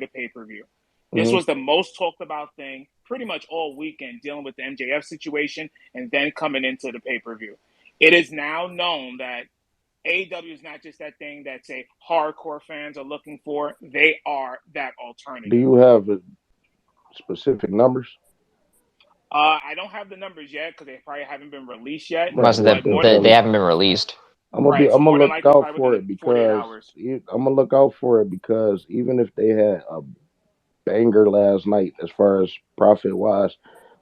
the pay-per-view. This Mm-hmm. was the most talked about thing pretty much all weekend, dealing with the MJF situation and then coming into the pay-per-view. It is now known that AEW is not just that thing that, say, hardcore fans are looking for. They are that Do alternative. you have specific numbers? I don't have the numbers yet because they probably haven't been released yet. Right, Most of right. But them more than they haven't been released. right, so I'm gonna more than look likely, out probably for within it 48 because hours. I'm gonna look out for it because even if they had a banger last night as far as profit wise,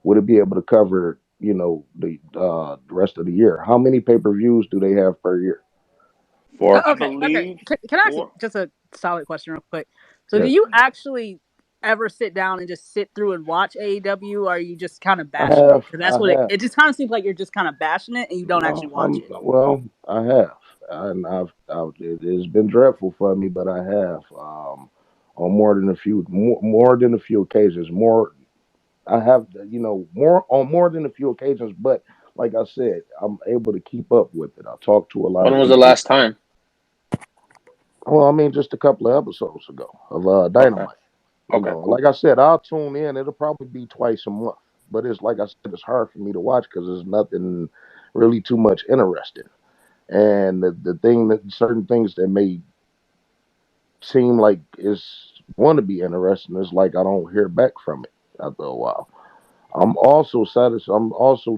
would it be able to cover the rest of the year? How many pay per views do they have per year? Four. I Okay. believe Can I ask four. just a solid question real quick? So, do Yes, you actually ever sit down and just sit through and watch AEW, or are you just kind of I bashing it? have. Because that's I what have. it just kind of seems like you're just kind of bashing it and you don't actually No, watch it. I have, and it's been dreadful for me, but I have on more than a few occasions. More, I have, more on more than a few occasions. But like I said, I'm able to keep up with it. I talk to a lot When of was the people. last time? Well, I mean, just a couple of episodes ago of Okay. Dynamite. Okay. Cool. Like I said, I'll tune in. It'll probably be twice a month, but it's like I said, it's hard for me to watch because there's nothing really too much interesting. And the thing that certain things that may seem like is want to be interesting is like I don't hear back from it after a while. I'm also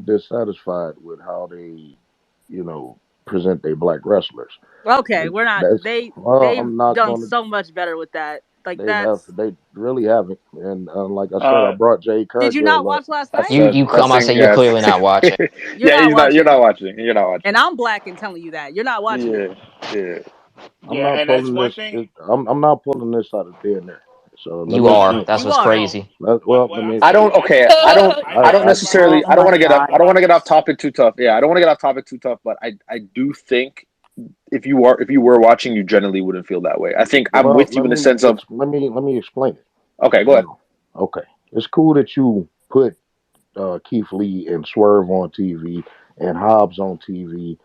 dissatisfied with how they, present their black wrestlers. Okay, They, we're not. that's They've I'm not done going to. so much better with that. Like They have. that's. They really haven't. And like I said, I Uh, brought Jay Did you not Cargill up. watch last That's night? You that's come out in, say you're yeah. clearly not watching. You're Yeah, not he's not. You're watching not it, watching. You're not watching. and I'm black and telling you that you're not watching it. Yeah. Yeah. I'm yeah, not and that's pulling one this. thing. I'm not pulling this out of thin air. So You are. That's What? what's No. crazy. What let I'm me. I saying, don't. I Okay. know, I don't. I I know don't everybody necessarily. Oh I don't my want to get up. god! I don't want to get off watches. topic too tough. Yeah. I don't want to get off topic too tough. But I do think if you were watching, you generally wouldn't feel that way. I think I'm Well, with you in the sense of. let me explain it. Okay. Go You ahead. know, okay, it's cool that you put Keith Lee and Swerve on TV and Hobbs on TV,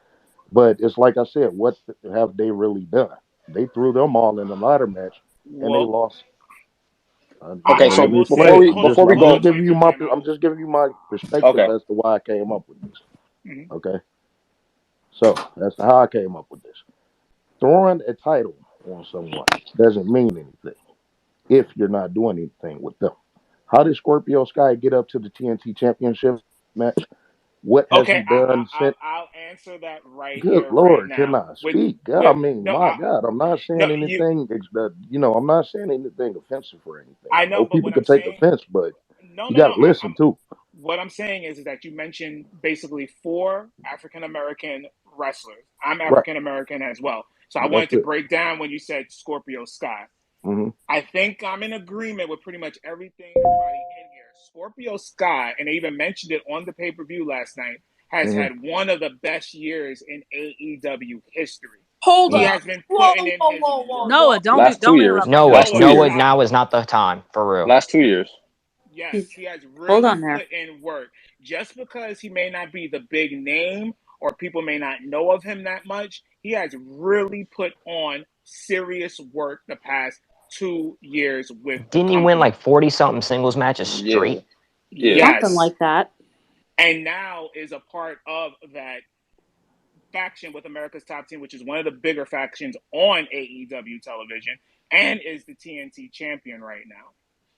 but it's like I said, what have they really done? They threw them all in the ladder match and they Well, lost. Okay. I So Let me will explain before say, it. we before we hold on, go. I'm 23 just giving you my perspective Okay. as to why I came up with this. General. Okay, so that's how I came up with this. Throwing a title on someone doesn't mean anything if you're not doing anything with them. How did Scorpio Sky get up to the TNT Championship match? What has he Okay, done since? I'll answer that right Good here, right Lord, can now. I speak? God, I With mean, no, my God, I'm not no, saying anything. I'm not saying anything offensive or anything. I I know know, but people what can I'm take saying, offense, but no, you no, got no. to listen I'm too. what I'm saying is that you mentioned basically four African American wrestlers. I'm Right. African American as well, so I That's wanted to it. break down when you said Scorpio Sky. Hmm. I think I'm in agreement with pretty much everything everybody in here. Scorpio Sky, and they even mentioned it on the pay per view last night, has Hmm. had one of the best years in AEW history. Hold He Hmm. up. has been Whoa, putting in whoa, his whoa, whoa, work. whoa. Noah, Last two don't years. interrupt him. Noah, Last two Noah, Noah, years. stop. now is not the time for real. Last 2 years. Yes, he has Hold really on there. put in work. Just because he may not be the big name or people may not know of him that much, he has really put on serious work the past 2 years with the Didn't he win company. like 40 something singles matches Yeah. straight? Yeah. Something Yes. like that. And now is a part of that faction with America's Top Team, which is one of the bigger factions on AEW television, and is the TNT champion right now.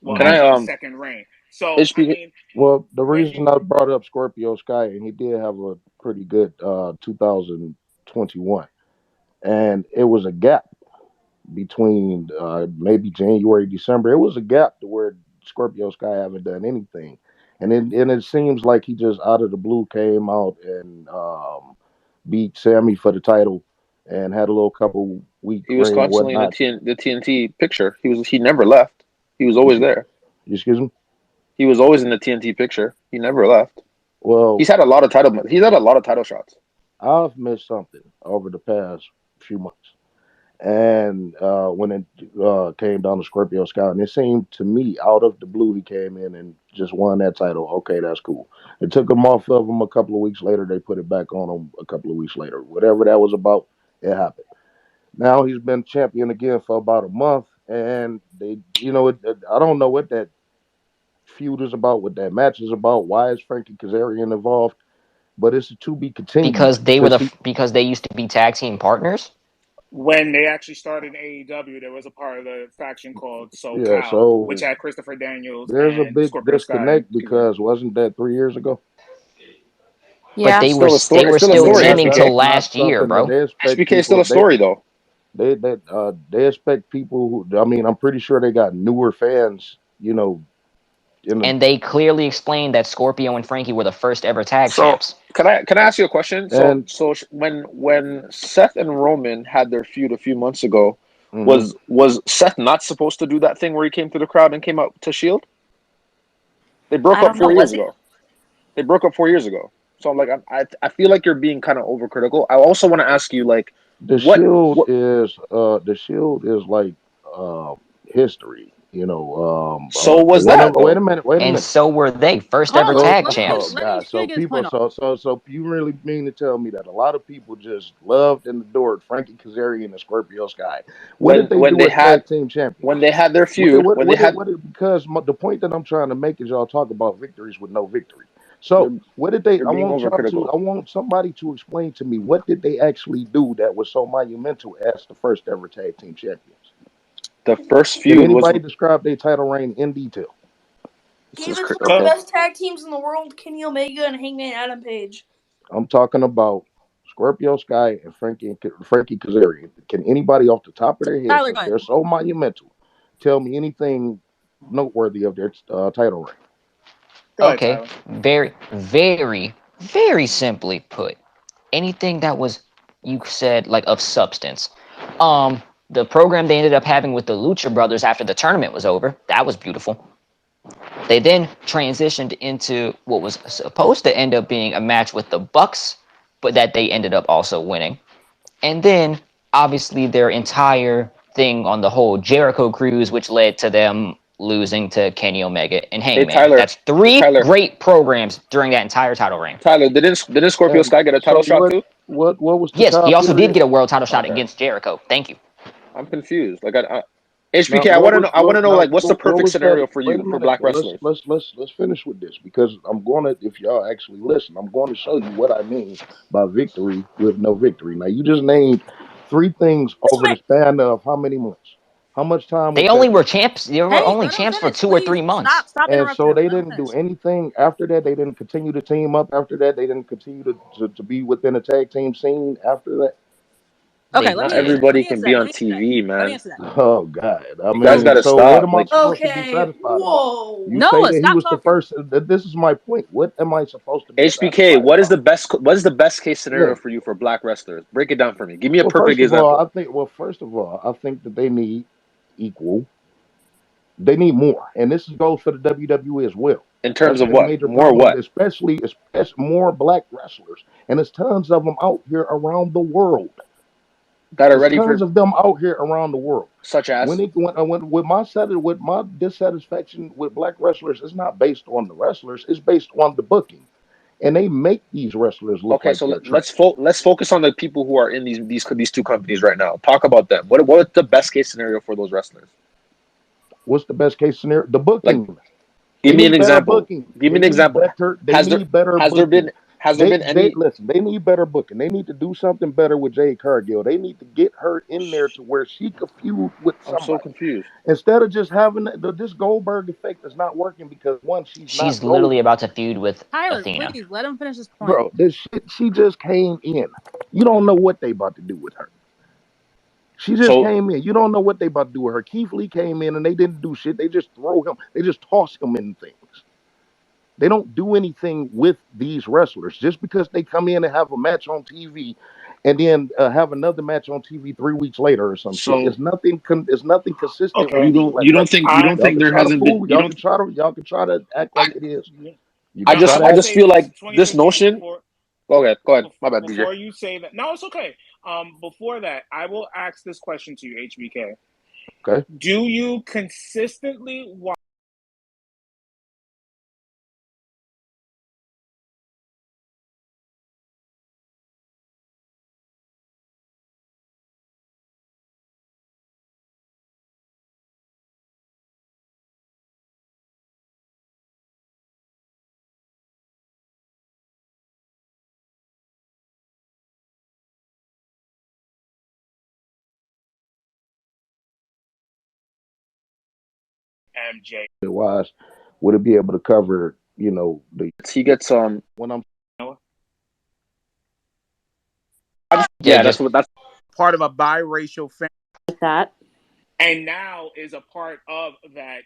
Well, Can Hmm. I actually, his second reign. So, I speak? mean, Well, the when you reason I brought up Scorpio Sky, and he did have a pretty good 2021, and it was a gap between maybe January, December. It was a gap to where Scorpio Sky haven't done anything, and it seems like he just out of the blue came out and beat Sammy for the title and had a little couple week He was reign or constantly in whatnot. the TNT picture. He never left. He was always there. Excuse me. He was always in the TNT picture. He never left. Well, He's had a lot of title shots. I've missed something over the past few months. And when it came down to Scorpio Sky, and it seemed to me out of the blue, he came in and just won that title. Okay, that's cool. It took him off of him a couple of weeks later. They put it back on him a couple of weeks later. Whatever that was about, it happened. Now he's been champion again for about a month, and they, I don't know what that feud is about, what that match is about. Why is Frankie Kazarian involved? But it's to be continued because he, because they used to be tag team partners. When they actually started AEW, there was a part of the faction called yeah. SoCal, which So had Christopher Daniels there's a and big Scorpio Sky and disconnect Kazarian. because wasn't that 3 years ago? But Yeah. they It's were still a story. they It's were still a still So story. teaming that's till HBK. not last year, something that bro. they expect HBK is still people. a story though. They expect people who. I mean, I'm pretty sure they got newer fans. In the And they clearly explained that Scorpio and Frankie were the first ever tag So champs. can I ask you a question? So and so when Seth and Roman had their feud a few months ago, mhm. was Seth not supposed to do that thing where he came through the crowd and came out to Shield? They broke I up don't Oh, four know. years was he? ago. They broke up 4 years ago. So I'm like, I feel like you're being kind of overcritical. I also want to ask you, like, what what The Shield is like uh history. so was Wait a that though? wait a And minute. so were they first Hold ever on. tag Oh champs. Let me God! So get his people, point off. so you really mean to tell me that a lot of people just loved and adored Frankie Kazarian and Scorpio Sky? What did When they when do they as had tag team when champions? they had their feud, when they had Because the point that I'm trying to make is y'all talk about victories with no victory. you're So what did they? you're being I overcritical. want somebody to explain to me what did they actually do that was so monumental as the first ever tag team champions? The first Can feud was anybody describe their title reign in detail? this Gave is us one of the okay. best tag teams in the world, Kenny Omega and Hangman Adam Page. I'm talking about Scorpio Sky and Frankie Kazarian. Can anybody off the top of their head, Tyler, since go ahead. they're so monumental, tell me anything noteworthy of their title reign? Go ahead, Okay, Tyler. very, very, very simply put, anything that was you said like of substance. The program they ended up having with the Lucha Brothers after the tournament was over, that was beautiful. They then transitioned into what was supposed to end up being a match with the Bucks, but that they ended up also winning. And then obviously their entire thing on the whole Jericho cruise, which led to them losing to Kenny Omega and Hey Hangman. Tyler, That's hey three Tyler, great programs during that entire title reign. Tyler, didn't Scorpio And Sky get a so title shot too? what was the Yes, time he also did period? get a world title shot Okay, against Jericho. Thank you. I'm confused. Like Now HBK, I what want to was know. I want to know like what's the what perfect was that? scenario for Wait a you for minute. black wrestlers? Let's finish with this because I'm going to, if y'all actually listen, I'm going to show you what I mean by victory with no victory. Now you just named three things This over the man, span of how many months? How much time was They that? only were champs. They were Hey, only let him champs for finish, 2 or 3 please. months. Stop And interrupting so him. they Let him didn't do finish. anything after that. They didn't continue to team up after that. They didn't continue to be within a tag team scene after that. They Okay, let Not me answer did. that. Let everybody me answer can be that. Let on me answer that. TV, Let me man. answer that. Oh God! I You guys mean, got to so what stop. am I Like supposed to be okay, satisfied about? You whoa. say Noah, that he stop was the talking. first. This is my point. What am I supposed to be HBK, satisfied about? what is the best case Yeah. scenario for you for black wrestlers? Break it down for me. Give me a Well, perfect first of all, example I think that they need equal. They need more, and this goes for the WWE as well. in That's terms of been a what? major More problem, what? especially more black wrestlers, and there's tons of them out here around the world. That are There's ready tons for of them out here around the world. such as When with my dissatisfaction with black wrestlers, it's not based on the wrestlers. It's based on the booking, and they make these wrestlers look okay, like so they're trash. let's focus on the people who are in these two companies right now. Talk about them. What's the best case scenario for those wrestlers? What's the best case scenario? The Like, booking. give They me an need better example. booking. Give me an example. They Has there need better has there booking. been has there been They any? listen. They need better booking. They need to do something better with Jade Cargill. They need to get her in there to where she could feud with I'm so somebody confused. instead of just having this Goldberg effect is not working because one, she's not She's literally Goldberg, about to feud with Tyler, Athena. please let him finish his point. bro. This shit. She just came in. You don't know what they about to do with her. She just So came in. You don't know what they about to do with her. Keith Lee came in and they didn't do shit. They just throw him. They just toss him in things. They don't do anything with these wrestlers just because they come in and have a match on TV, and then have another match on TV 3 weeks later or some shit. So It's nothing consistent with okay, these black wrestlers. I Y'all can try to fool. Y'all can try to act I like it is. You I can now try I just to I will act. just say feel this like this 2015 notion. Go ahead, my bad, DJ. before you say that. No, it's okay. Before that, I will ask this question to you, HBK. Okay. Do you consistently watch MJ. wise, would it be able to cover, the He gets when I'm Yeah, yeah, that's just what that's Part of a biracial family. Like that. And now is a part of that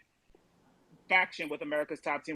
faction with America's Top Team.